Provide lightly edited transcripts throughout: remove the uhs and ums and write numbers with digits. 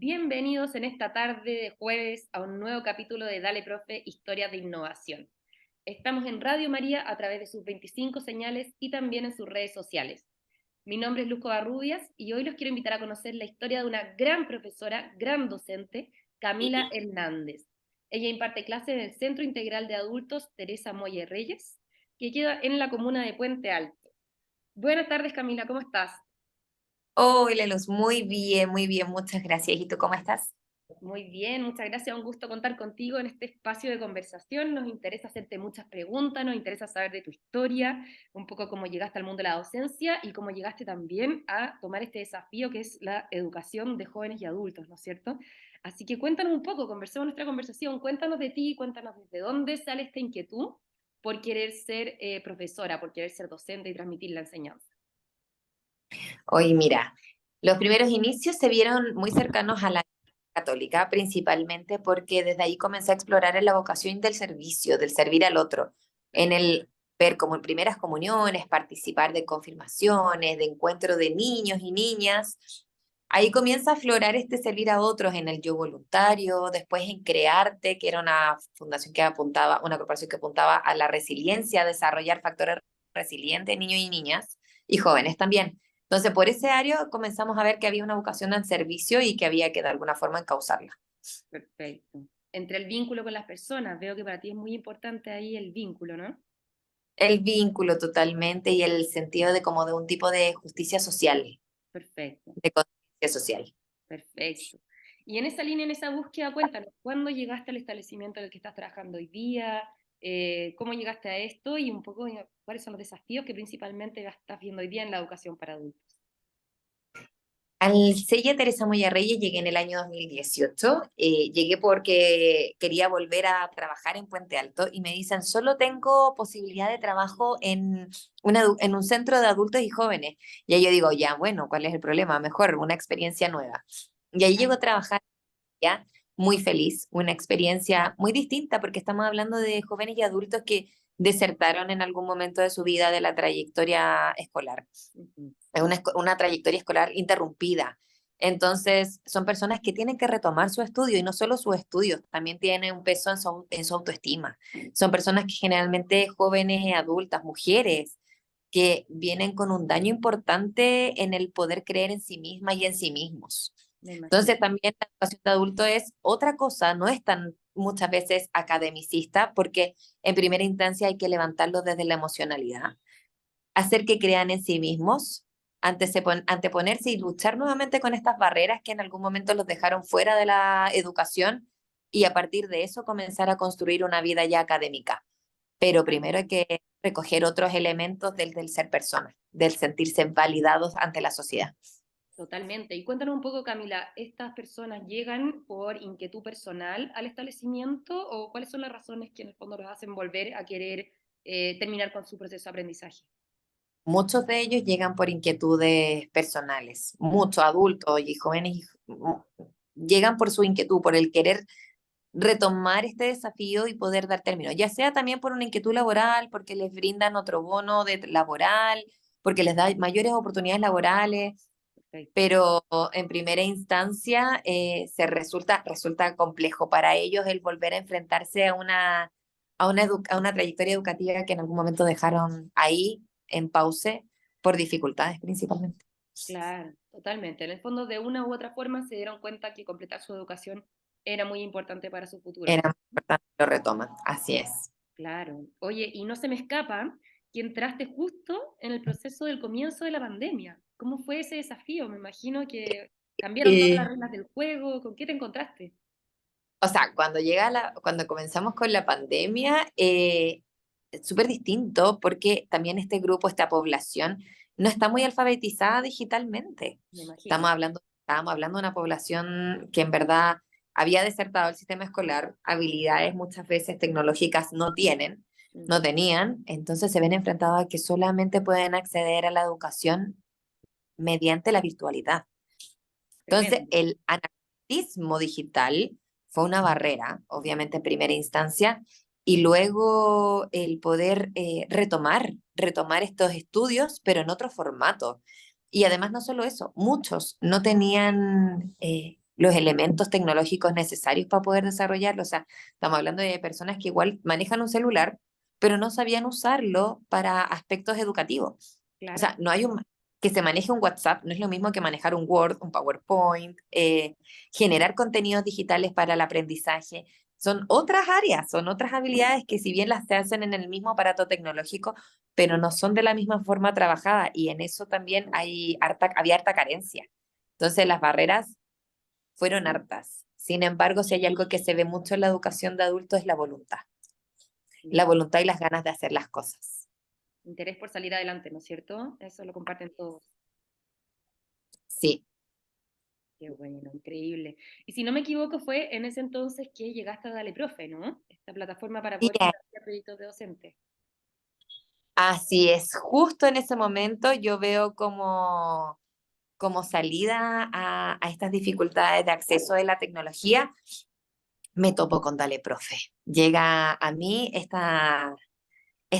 Bienvenidos en esta tarde de jueves a un nuevo capítulo de Dale Profe, Historias de Innovación. Estamos en Radio María a través de sus 25 señales y también en sus redes sociales. Mi nombre es Luz Covarrubias y hoy los quiero invitar a conocer la historia de una gran profesora, gran docente, Camila Hernández. Ella imparte clases en el Centro Integral de Adultos Teresa Moya Reyes, que queda en la comuna de Puente Alto. Buenas tardes, Camila, ¿cómo estás? Hola Luz, muy bien, muchas gracias. ¿Y tú cómo estás? Muy bien, muchas gracias. Un gusto contar contigo en este espacio de conversación. Nos interesa hacerte muchas preguntas, nos interesa saber de tu historia, un poco cómo llegaste al mundo de la docencia y cómo llegaste también a tomar este desafío que es la educación de jóvenes y adultos, ¿no es cierto? Así que cuéntanos un poco, conversemos nuestra conversación, cuéntanos de ti, cuéntanos desde dónde sale esta inquietud por querer ser profesora, por querer ser docente y transmitir la enseñanza. Hoy mira, los primeros inicios se vieron muy cercanos a la católica, principalmente porque desde ahí comencé a explorar en la vocación del servicio, del servir al otro, en el ver como en primeras comuniones, participar de confirmaciones, de encuentro de niños y niñas. Ahí comienza a aflorar este servir a otros en el yo voluntario, después en Crearte, que era una fundación que apuntaba, una corporación que apuntaba a la resiliencia, a desarrollar factores resilientes en niños y niñas y jóvenes también. Entonces, por ese área comenzamos a ver que había una vocación al servicio y que había que de alguna forma encauzarla. Perfecto. Entre el vínculo con las personas, veo que para ti es muy importante ahí el vínculo, ¿no? El vínculo totalmente y el sentido de como de un tipo de justicia social, Perfecto, de conciencia social. perfecto. Y en esa línea, en esa búsqueda, cuéntanos, ¿cuándo llegaste al establecimiento en el que estás trabajando hoy día? ¿Cómo llegaste a esto? Y un poco cuáles son los desafíos que principalmente estás viendo hoy día en la educación para adultos. Al CEIA Teresa Moya Reyes llegué en el año 2018. Llegué porque quería volver a trabajar en Puente Alto y me dicen, solo tengo posibilidad de trabajo en un centro de adultos y jóvenes. Y ahí yo digo, ya, bueno, ¿cuál es el problema? Mejor, una experiencia nueva. Y ahí llego a trabajar ya muy feliz, una experiencia muy distinta porque estamos hablando de jóvenes y adultos que desertaron en algún momento de su vida de la trayectoria escolar, Ujú. es una trayectoria escolar interrumpida. Entonces, son personas que tienen que retomar su estudio y no solo sus estudios, también tienen un peso en su autoestima. Son personas que generalmente jóvenes, adultas, mujeres, que vienen con un daño importante en el poder creer en sí mismas y en sí mismos. Me imagino. Entonces, también la educación de adulto es otra cosa, no es tan muchas veces academicista, porque en primera instancia hay que levantarlo desde la emocionalidad, hacer que crean en sí mismos, anteponerse y luchar nuevamente con estas barreras que en algún momento los dejaron fuera de la educación y a partir de eso comenzar a construir una vida ya académica. Pero primero hay que recoger otros elementos del ser persona, del sentirse validados ante la sociedad. Totalmente. Y cuéntanos un poco, Camila, ¿estas personas llegan por inquietud personal al establecimiento o cuáles son las razones que en el fondo los hacen volver a querer terminar con su proceso de aprendizaje? Muchos de ellos llegan por inquietudes personales, muchos adultos y jóvenes llegan por su inquietud, por el querer retomar este desafío y poder dar término, ya sea también por una inquietud laboral, porque les brindan otro bono laboral, porque les da mayores oportunidades laborales, Perfecto. pero en primera instancia resulta complejo para ellos el volver a enfrentarse a una trayectoria educativa que en algún momento dejaron ahí en pause por dificultades principalmente. Claro, totalmente. En el fondo, de una u otra forma, se dieron cuenta que completar su educación era muy importante para su futuro. Era muy importante que lo retoman, así es. Claro. Oye, y no se me escapa que entraste justo en el proceso del comienzo de la pandemia. ¿Cómo fue ese desafío? Me imagino que cambiaron todas las Eh, reglas del juego. ¿Con qué te encontraste? O sea, cuando comenzamos con la pandemia, es súper distinto porque también este grupo, esta población, no está muy alfabetizada digitalmente. Me imagino. Estábamos hablando de una población que en verdad había desertado el sistema escolar, habilidades muchas veces tecnológicas no Ujú. tenían, entonces se ven enfrentados a que solamente pueden acceder a la educación mediante la virtualidad. Entonces, Tremendo. el analfabetismo digital fue una barrera, obviamente en primera instancia, y luego el poder retomar estos estudios, pero en otro formato. Y además no solo eso, muchos no tenían los elementos tecnológicos necesarios para poder desarrollarlo. O sea, estamos hablando de personas que igual manejan un celular, pero no sabían usarlo para aspectos educativos. O Claro. sea, no hay un, que se maneje un WhatsApp, no es lo mismo que manejar un Word, un PowerPoint, generar contenidos digitales para el aprendizaje. Son otras áreas, son otras habilidades que si bien las se hacen en el mismo aparato tecnológico, pero no son de la misma forma trabajada y en eso también había harta carencia. Entonces las barreras fueron hartas. Sin embargo, si hay algo que se ve mucho en la educación de adultos es la Ya. voluntad y las ganas de hacer las cosas. Interés por salir adelante, ¿no es cierto? Eso lo comparten todos. Sí. Qué bueno, increíble. Y si no me equivoco, fue en ese entonces que llegaste a Dale Profe, ¿no? Esta plataforma para poder Mira, desarrollar proyectos de docente. así es, justo en ese momento yo veo como salida a estas dificultades de acceso de la tecnología, me topo con Dale Profe. Llega a mí esta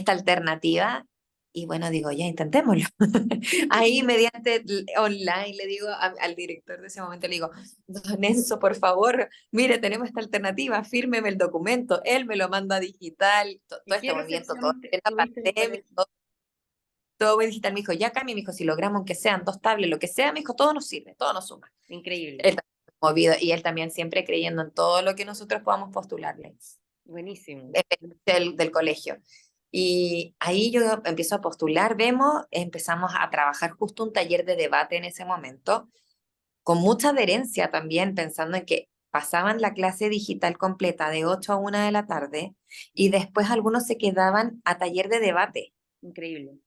alternativa y bueno, digo, ya intentémoslo. Ahí mediante online le digo al director de ese momento, le digo, don Enzo, por favor, mire, tenemos esta alternativa, fírmeme el documento, él me lo manda digital, ¿Y todo qué este movimiento, todo recepción en la tuviste después de pandemia, eso? todo digital, me dijo, ya Cami, me dijo, si logramos aunque sean dos tablets, lo que sea, me dijo, todo nos sirve, todo nos suma. Increíble. Él también movido, y él también siempre creyendo en todo lo que nosotros podamos postularle Buenísimo. del colegio. Y ahí yo empiezo a postular, vemos, empezamos a trabajar justo un taller de debate en ese momento, con mucha adherencia también, pensando en que pasaban la clase digital completa de 8 a 1 de la tarde y después algunos se quedaban a taller de debate, Increíble.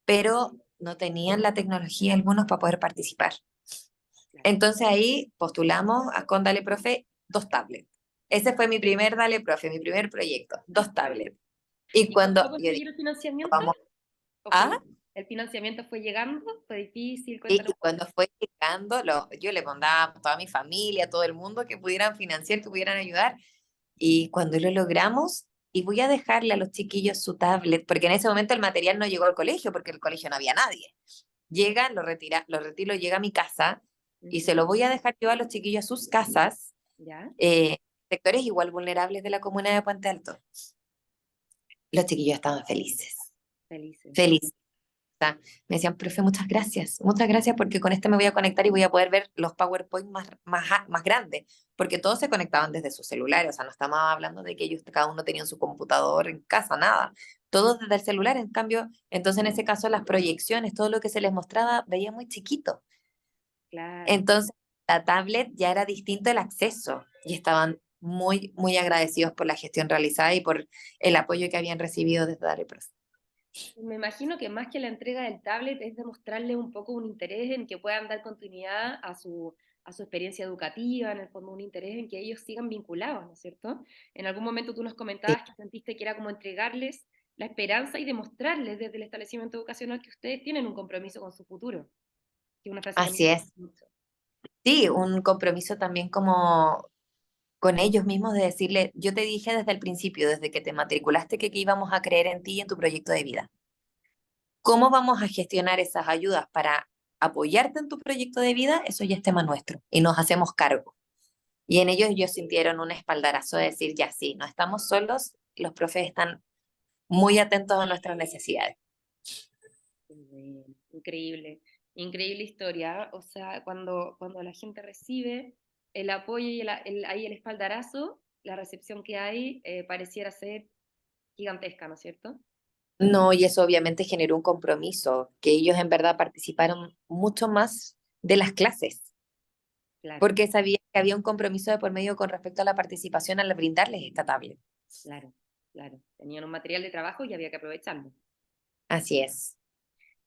pero no tenían la tecnología algunos para poder participar. Claro. Entonces ahí postulamos con Dale Profe dos tablets. Ese fue mi primer Dale Profe, mi primer proyecto, dos tablets. Y ¿Y cuando costó yo dije, conseguir el financiamiento? vamos, ¿O fue, ¿ah? el financiamiento fue llegando? ¿Fue difícil? Y Cuéntanos un poco. cuando fue llegando, yo le mandaba a toda mi familia, a todo el mundo que pudieran financiar, que pudieran ayudar. Y cuando lo logramos, y voy a dejarle a los chiquillos su tablet, porque en ese momento el material no llegó al colegio, porque en el colegio no había nadie. Llega, lo retiro, llega a mi casa y se Ujú. lo voy a dejar yo a los chiquillos a sus casas, ¿Ya? sectores igual vulnerables de la comuna de Puente Alto. Los chiquillos estaban felices, Felices. felices. Sea, me decían, profe, muchas gracias porque con este me voy a conectar y voy a poder ver los PowerPoint más grandes, porque todos se conectaban desde su celular, o sea, no estamos hablando de que ellos cada uno tenía su computador en casa, nada, todos desde el celular, en cambio, entonces en ese caso las proyecciones, todo lo que se les mostraba, veía muy chiquito. Claro. Entonces, la tablet ya era distinto el acceso y estaban muy, muy agradecidos por la gestión realizada y por el apoyo que habían recibido desde Darepros. Me imagino que más que la entrega del tablet es demostrarle un poco un interés en que puedan dar continuidad a su experiencia educativa, en el fondo un interés en que ellos sigan vinculados, ¿no es cierto? En algún momento tú nos Sí, comentabas que sentiste que era como entregarles la esperanza y demostrarles desde el establecimiento educacional que ustedes tienen un compromiso con su futuro, que es una frase que a mí así me es. gusta mucho. Sí, un compromiso también como con ellos mismos de decirle, yo te dije desde el principio, desde que te matriculaste, que íbamos a creer en ti y en tu proyecto de vida. ¿Cómo vamos a gestionar esas ayudas para apoyarte en tu proyecto de vida? Eso ya es tema nuestro y nos hacemos cargo. Y en ellos sintieron un espaldarazo de decir, ya sí, no estamos solos, los profes están muy atentos a nuestras necesidades. Qué bueno, increíble, increíble historia. O sea, cuando la gente recibe el apoyo y ahí el espaldarazo, la recepción que hay pareciera ser gigantesca, ¿no es cierto? No, y eso obviamente generó un compromiso, que ellos en verdad participaron mucho más de las clases Claro, porque sabía que había un compromiso de por medio con respecto a la participación al brindarles esta tablet. claro, claro. Tenían un material de trabajo y había que aprovecharlo. Así es.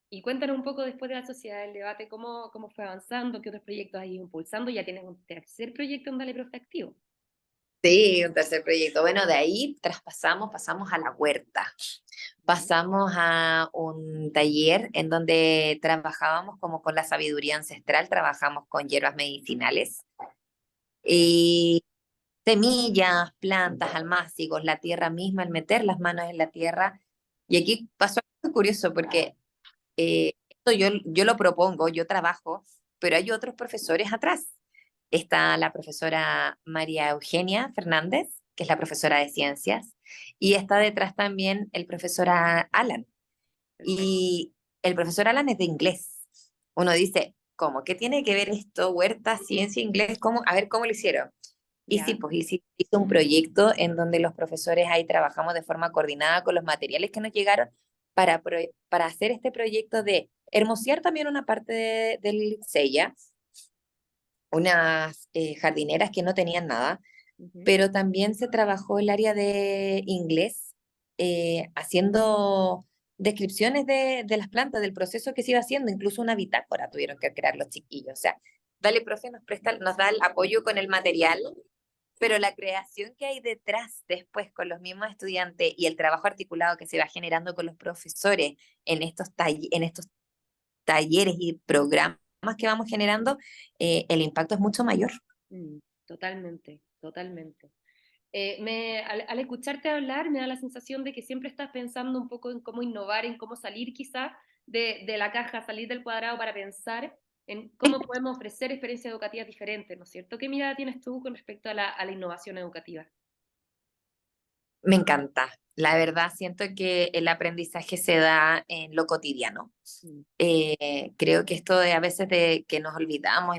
Y cuéntanos un poco después de la sociedad del debate, cómo fue avanzando, qué otros proyectos hay impulsando. Ya tienes un tercer proyecto en Dale Profe activo. Sí, un tercer proyecto. Bueno, de ahí pasamos a la huerta. ¿Ya? Pasamos a un taller en donde trabajábamos como con la sabiduría ancestral, trabajamos con hierbas medicinales ¿Ya? y semillas, plantas, almácigos, la tierra misma, el meter las manos en la tierra. Y aquí pasó algo curioso porque esto yo lo propongo, yo trabajo, pero hay otros profesores atrás. está la profesora María Eugenia Fernández, que es la profesora de ciencias, y está detrás también el profesor Alan. Perfecto. Y el profesor Alan es de inglés. Uno dice, ¿cómo? ¿Qué tiene que ver esto? Huerta, ciencia, inglés, ¿cómo? A ver, ¿cómo lo hicieron? Y sí, Ya. pues hizo un proyecto en donde los profesores ahí trabajamos de forma coordinada con los materiales que nos llegaron para hacer este proyecto de hermosear también una parte del Sella, unas jardineras que no tenían nada, Ujú. pero también se trabajó el área de inglés, haciendo descripciones de las plantas, del proceso que se iba haciendo, incluso una bitácora tuvieron que crear los chiquillos. O sea, Dale Profe nos da el apoyo con el material, pero la creación que hay detrás después con los mismos estudiantes y el trabajo articulado que se va generando con los profesores en estos talleres y programas que vamos generando, el impacto es mucho mayor. Totalmente, totalmente. Al escucharte hablar me da la sensación de que siempre estás pensando un poco en cómo innovar, en cómo salir quizá de la caja, salir del cuadrado para pensar en cómo podemos ofrecer experiencias educativas diferentes, ¿no es cierto? ¿Qué mirada tienes tú con respecto a la innovación educativa? Me encanta. La verdad, siento que el aprendizaje se da en lo cotidiano. Mm, Creo que esto de a veces de que nos olvidamos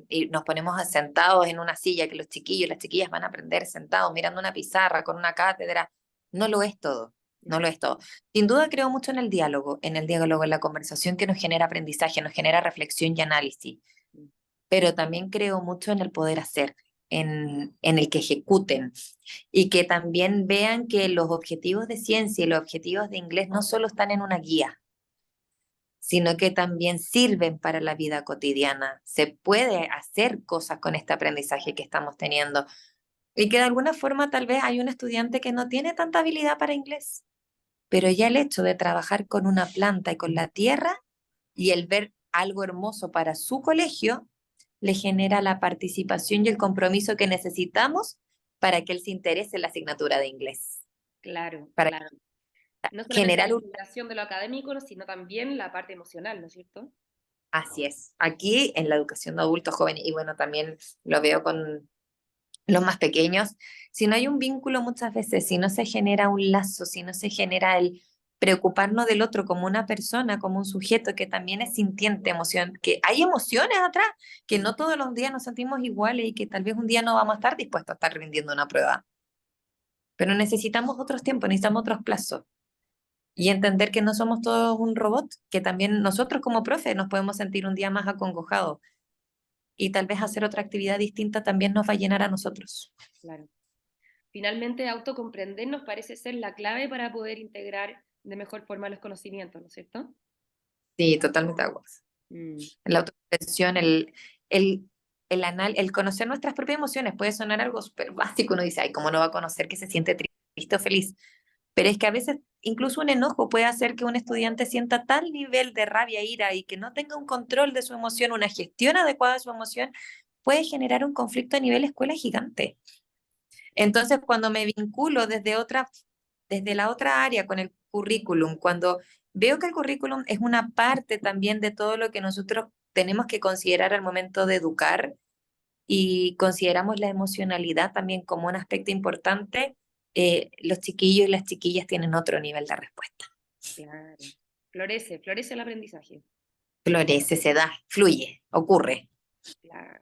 y nos ponemos sentados en una silla, que los chiquillos y las chiquillas van a aprender sentados mirando una pizarra con una cátedra, no lo es todo, no lo exacto. es todo. Sin duda creo mucho en el diálogo, en la conversación que nos genera aprendizaje, nos genera reflexión y análisis, Mm, pero también creo mucho en el poder hacer, en el que ejecuten y que también vean que los objetivos de ciencia y los objetivos de inglés no solo están en una guía, sino que también sirven para la vida cotidiana. Se puede hacer cosas con este aprendizaje que estamos teniendo y que de alguna forma tal vez hay un estudiante que no tiene tanta habilidad para inglés, pero ya el hecho de trabajar con una planta y con la tierra y el ver algo hermoso para su colegio le genera la participación y el compromiso que necesitamos para que él se interese en la asignatura de inglés, claro, para claro. No solamente la generar un... estimulación de lo académico, sino también la parte emocional, ¿no es cierto? Así es, aquí en la educación de adultos jóvenes, y bueno, también lo veo con los más pequeños, si no hay un vínculo muchas veces, si no se genera un lazo, si no se genera el preocuparnos del otro como una persona, como un sujeto que también es sintiente, emoción, que hay emociones atrás, que Mm, no todos los días nos sentimos iguales y que tal vez un día no vamos a estar dispuestos a estar rindiendo una prueba, pero necesitamos otros tiempos, necesitamos otros plazos. Y entender que no somos todos un robot, que también nosotros como profe nos podemos sentir un día más acongojados y tal vez hacer otra actividad distinta también nos va a llenar a nosotros. claro. Finalmente, autocomprendernos parece ser la clave para poder integrar de mejor forma los conocimientos, ¿no es cierto? Sí, totalmente de acuerdo. Mm, La autocomprensión, el, el conocer nuestras propias emociones puede sonar algo súper básico. Uno dice, ay, ¿cómo no va a conocer que se siente triste o feliz? Pero es que a veces incluso un enojo puede hacer que un estudiante sienta tal nivel de rabia, ira y que no tenga un control de su emoción, una gestión adecuada de su emoción, puede generar un conflicto a nivel escuela gigante. Entonces, cuando me vinculo desde la otra área con el currículum, cuando veo que el currículum es una parte también de todo lo que nosotros tenemos que considerar al momento de educar y consideramos la emocionalidad también como un aspecto importante, los chiquillos y las chiquillas tienen otro nivel de respuesta. claro. Florece, florece el aprendizaje. Florece, se da, fluye, ocurre. Claro.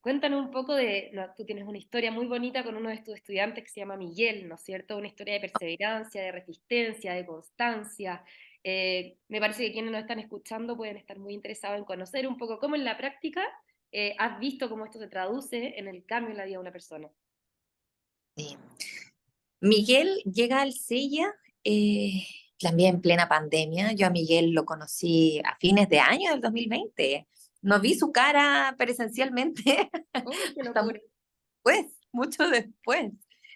Cuéntanos un poco de, no, tú tienes una historia muy bonita con uno de tus estudiantes que se llama Miguel, ¿no es cierto? Una historia de perseverancia, de resistencia, de constancia. Me parece que quienes nos están escuchando pueden estar muy interesados en conocer un poco cómo en la práctica has visto cómo esto se traduce en el cambio en la vida de una persona. Sí. Miguel llega al CEIA también en plena pandemia. Yo a Miguel lo conocí a fines de año del 2020. No vi su cara presencialmente ¡Uy, qué hasta locura! mucho después.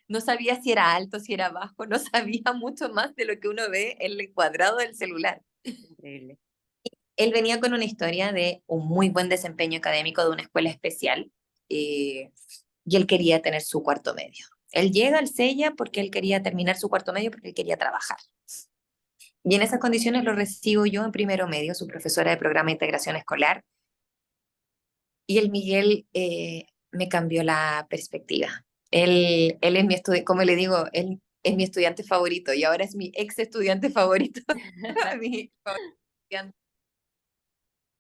No sabía si era alto, si era bajo, no sabía mucho más de lo que uno ve en el cuadrado del celular. Increíble. Él venía con una historia de un muy buen desempeño académico de una escuela especial, eh, y él quería tener su cuarto medio. Él llega al CEIA porque él quería terminar su cuarto medio porque él quería trabajar. Y en esas condiciones lo recibo yo en primero medio, su profesora de programa de integración escolar, Y el Miguel me cambió la perspectiva. Él es mi estudiante, como le digo, él es mi estudiante favorito y ahora es mi ex estudiante favorito. Mi estudiante,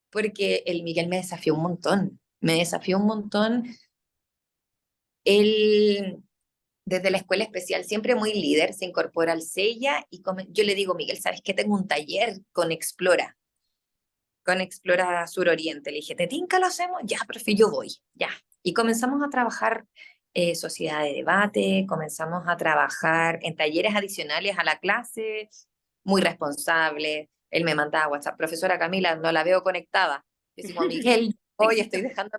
porque el Miguel me desafió un montón, me desafió un montón. Él, desde la escuela especial, siempre muy líder, se incorpora al CELLA y yo le digo, Miguel, ¿sabes qué? Tengo un taller con Explora Suroriente. Le dije, ¿te tinca lo hacemos? Ya, profe, yo voy, ya. Y comenzamos a trabajar sociedad de debate, comenzamos a trabajar en talleres adicionales a la clase, muy responsable. Él me mandaba WhatsApp, profesora Camila, no la veo conectada. Decimos, Miguel, hoy estoy dejando,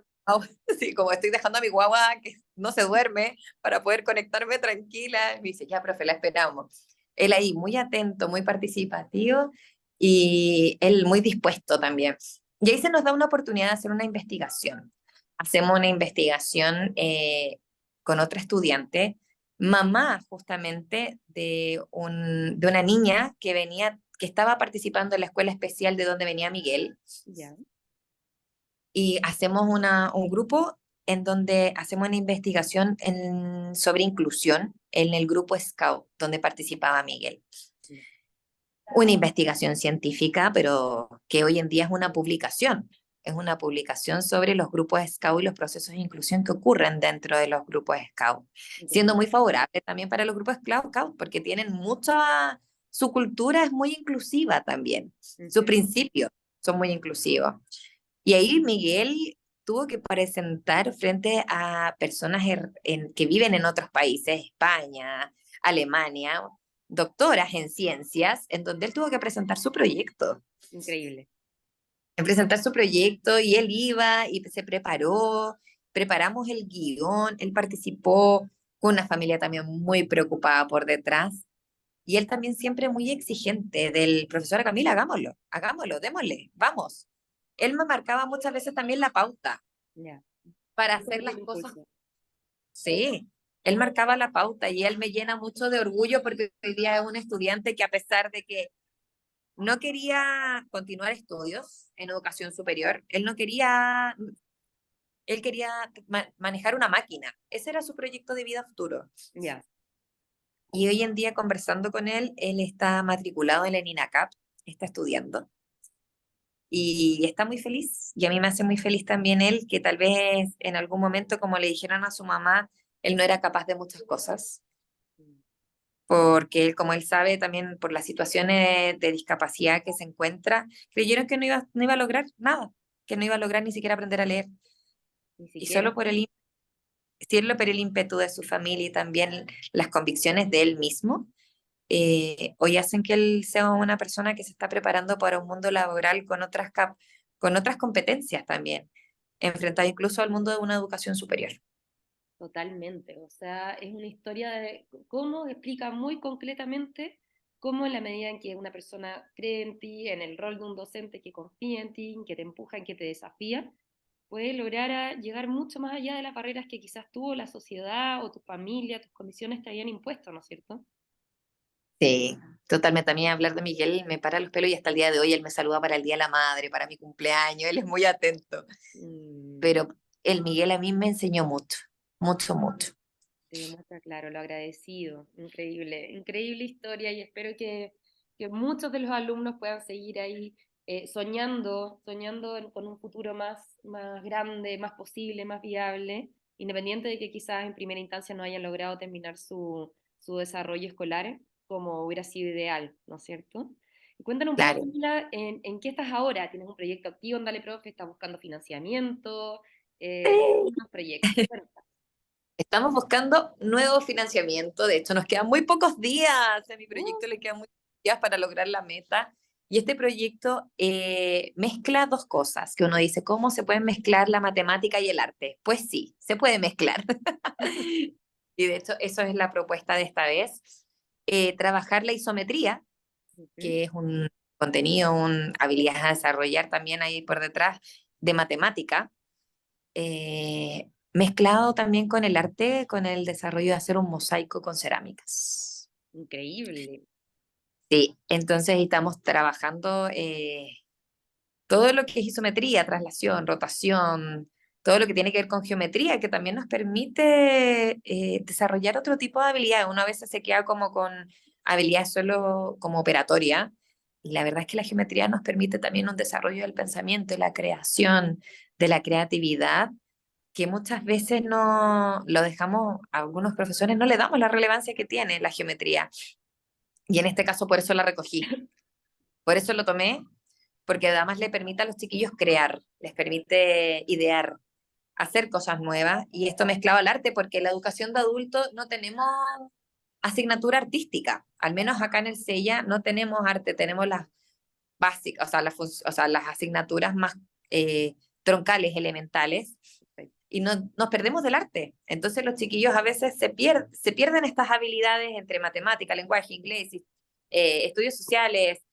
sí, como estoy dejando a mi guagua que no se duerme para poder conectarme tranquila. Y me dice, ya, profe, la esperamos. Él ahí muy atento, muy participativo y él muy dispuesto también. Y ahí se nos da una oportunidad de hacer una investigación. Hacemos una investigación con otra estudiante, mamá justamente de una niña que venía, que estaba participando en la escuela especial de donde venía Miguel, Ya. y hacemos un grupo en donde hacemos una investigación sobre inclusión en el grupo Scout, donde participaba Miguel. Una investigación científica, pero que hoy en día es una publicación. Es una publicación sobre los grupos Scout y los procesos de inclusión que ocurren dentro de los grupos Scout, siendo muy favorable también para los grupos Scout, porque tienen mucha, su cultura es muy inclusiva también, sus Ujú. principios son muy inclusivos. Y ahí Miguel tuvo que presentar frente a personas que viven en otros países, España, Alemania, doctoras en ciencias, en donde él tuvo que presentar su proyecto. Increíble. En presentar su proyecto y él iba y se preparó, preparamos el guión, él participó con una familia también muy preocupada por detrás. Y él también siempre muy exigente del profesor Camila, hagámoslo, hagámoslo, démosle, vamos. Él me marcaba muchas veces también la pauta Ya. para Eso hacer fue las el cosas. impulso. Sí, él marcaba la pauta y él me llena mucho de orgullo porque hoy día es un estudiante que a pesar de que no quería continuar estudios en educación superior, él no quería, él quería manejar una máquina. Ese era su proyecto de vida futuro. Ya. Y hoy en día conversando con él está matriculado en el INACAP, está estudiando. Y está muy feliz. Y a mí me hace muy feliz también él, que tal vez en algún momento, como le dijeron a su mamá, él no era capaz de muchas cosas, porque él, como él sabe, también por las situaciones de discapacidad que se encuentra, creyeron que no iba a lograr nada, que no iba a lograr ni siquiera aprender a leer. Ni Y siquiera. solo por el ímpetu de su familia y también las convicciones de él mismo, hoy hacen que él sea una persona que se está preparando para un mundo laboral con otras competencias también, enfrentado incluso al mundo de una educación superior. Totalmente, o sea, es una historia de cómo explica muy concretamente cómo en la medida en que una persona cree en ti, en el rol de un docente que confía en ti, que te empuja, en que te desafía, puede lograr llegar mucho más allá de las barreras que quizás tú o la sociedad o tu familia, tus condiciones te habían impuesto, ¿no es cierto? Sí, totalmente. A mí hablar de Miguel me para los pelos y hasta el día de hoy él me saluda para el Día de la Madre, para mi cumpleaños, él es muy atento. Mm, Pero el Miguel a mí me enseñó mucho, mucho, mucho. te demuestra, claro, lo agradecido, increíble, increíble historia y espero que muchos de los alumnos puedan seguir ahí soñando, con un futuro más grande, más posible, más viable, independiente de que quizás en primera instancia no hayan logrado terminar su desarrollo escolar como hubiera sido ideal, ¿no es cierto? Y cuéntanos un poco, Claro. Camila, ¿en qué estás ahora? ¿Tienes un proyecto activo en Dale Profe? ¿Estás buscando financiamiento? ¿Unos proyectos? Cuéntame. Estamos buscando nuevo financiamiento. De hecho, nos quedan muy pocos días. A mi proyecto le quedan muy pocos días para lograr la meta. Y este proyecto mezcla dos cosas, que uno dice, ¿cómo se pueden mezclar la matemática y el arte? Pues sí, se puede mezclar. Y de hecho, eso es la propuesta de esta vez. Trabajar la isometría, Ujú. que es un contenido, una habilidad a desarrollar también ahí por detrás de matemática, mezclado también con el arte, con el desarrollo de hacer un mosaico con cerámicas. Increíble. Sí, entonces estamos trabajando todo lo que es isometría, traslación, rotación. todo lo que tiene que ver con geometría, que también nos permite desarrollar otro tipo de habilidades. Uno a veces se queda como con habilidades solo como operatoria, y la verdad es que la geometría nos permite también un desarrollo del pensamiento, de la creación, de la creatividad, que muchas veces no lo dejamos, a algunos profesores no le damos la relevancia que tiene la geometría. Y en este caso por eso la recogí, por eso lo tomé, porque además le permite a los chiquillos crear, les permite idear, hacer cosas nuevas, y esto mezclado al arte, porque en la educación de adultos no tenemos asignatura artística, al menos acá en el CEIA no tenemos arte, tenemos las básicas, o sea, las asignaturas más troncales, elementales, y no, nos perdemos del arte. Entonces los chiquillos a veces se pierden estas habilidades entre matemática, lenguaje, inglés, estudios sociales,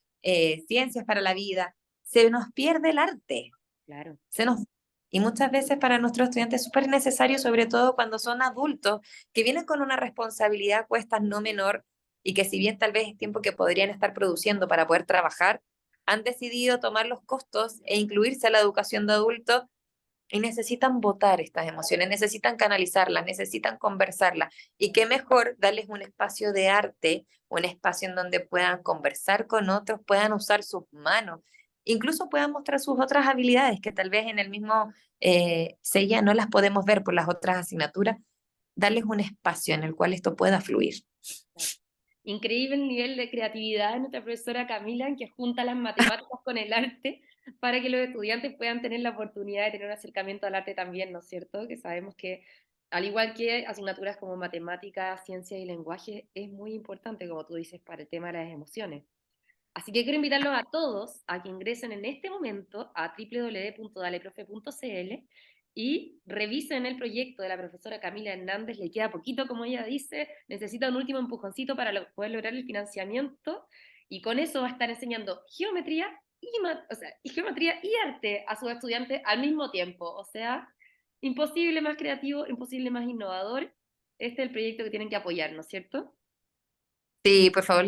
ciencias para la vida. Se nos pierde el arte. Claro. Se nos... Y muchas veces para nuestros estudiantes es súper necesario, sobre todo cuando son adultos, que vienen con una responsabilidad a cuestas no menor, y que si bien tal vez es tiempo que podrían estar produciendo para poder trabajar, han decidido tomar los costos e incluirse a la educación de adultos, y necesitan botar estas emociones, necesitan canalizarlas, necesitan conversarlas. Y qué mejor darles un espacio de arte, un espacio en donde puedan conversar con otros, puedan usar sus manos, incluso puedan mostrar sus otras habilidades que tal vez en el mismo SEIA no las podemos ver por las otras asignaturas, darles un espacio en el cual esto pueda fluir. Increíble el nivel de creatividad de nuestra profesora Camila, en que junta las matemáticas con el arte para que los estudiantes puedan tener la oportunidad de tener un acercamiento al arte también, ¿no es cierto? Que sabemos que, al igual que asignaturas como matemáticas, ciencia y lenguaje, es muy importante, como tú dices, para el tema de las emociones. Así que quiero invitarlos a todos a que ingresen en este momento a www.daleprofe.cl y revisen el proyecto de la profesora Camila Hernández. Le queda poquito, como ella dice, necesita un último empujoncito para poder lograr el financiamiento, y con eso va a estar enseñando geometría y geometría y arte a sus estudiantes al mismo tiempo. O sea, imposible más creativo, imposible más innovador. Este es el proyecto que tienen que apoyar, ¿no es cierto? Sí, por favor,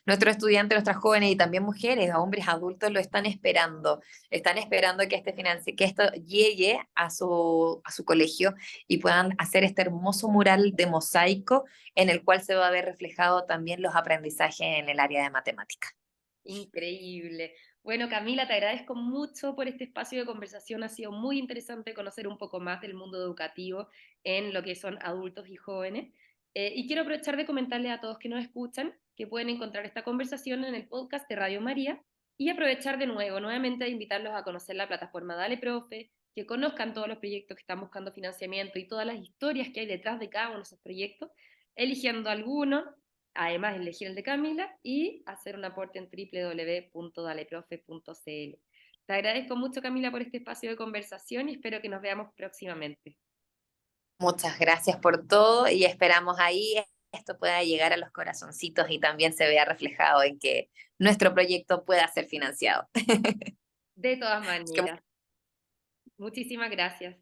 nuestros estudiantes, nuestras jóvenes y también mujeres, hombres adultos lo están esperando que que esto llegue a su colegio, y puedan hacer este hermoso mural de mosaico en el cual se va a ver reflejado también los aprendizajes en el área de matemática. Increíble. Bueno, Camila, te agradezco mucho por este espacio de conversación. Ha sido muy interesante conocer un poco más del mundo educativo en lo que son adultos y jóvenes. Y quiero aprovechar de comentarles a todos que nos escuchan que pueden encontrar esta conversación en el podcast de Radio María, y aprovechar de nuevo, nuevamente, de invitarlos a conocer la plataforma Dale Profe, que conozcan todos los proyectos que están buscando financiamiento y todas las historias que hay detrás de cada uno de esos proyectos, eligiendo alguno, además elegir el de Camila y hacer un aporte en www.daleprofe.cl. Te agradezco mucho, Camila, por este espacio de conversación y espero que nos veamos próximamente. Muchas gracias por todo, y esperamos ahí esto pueda llegar a los corazoncitos y también se vea reflejado en que nuestro proyecto pueda ser financiado. De todas Así que maneras, muchísimas gracias.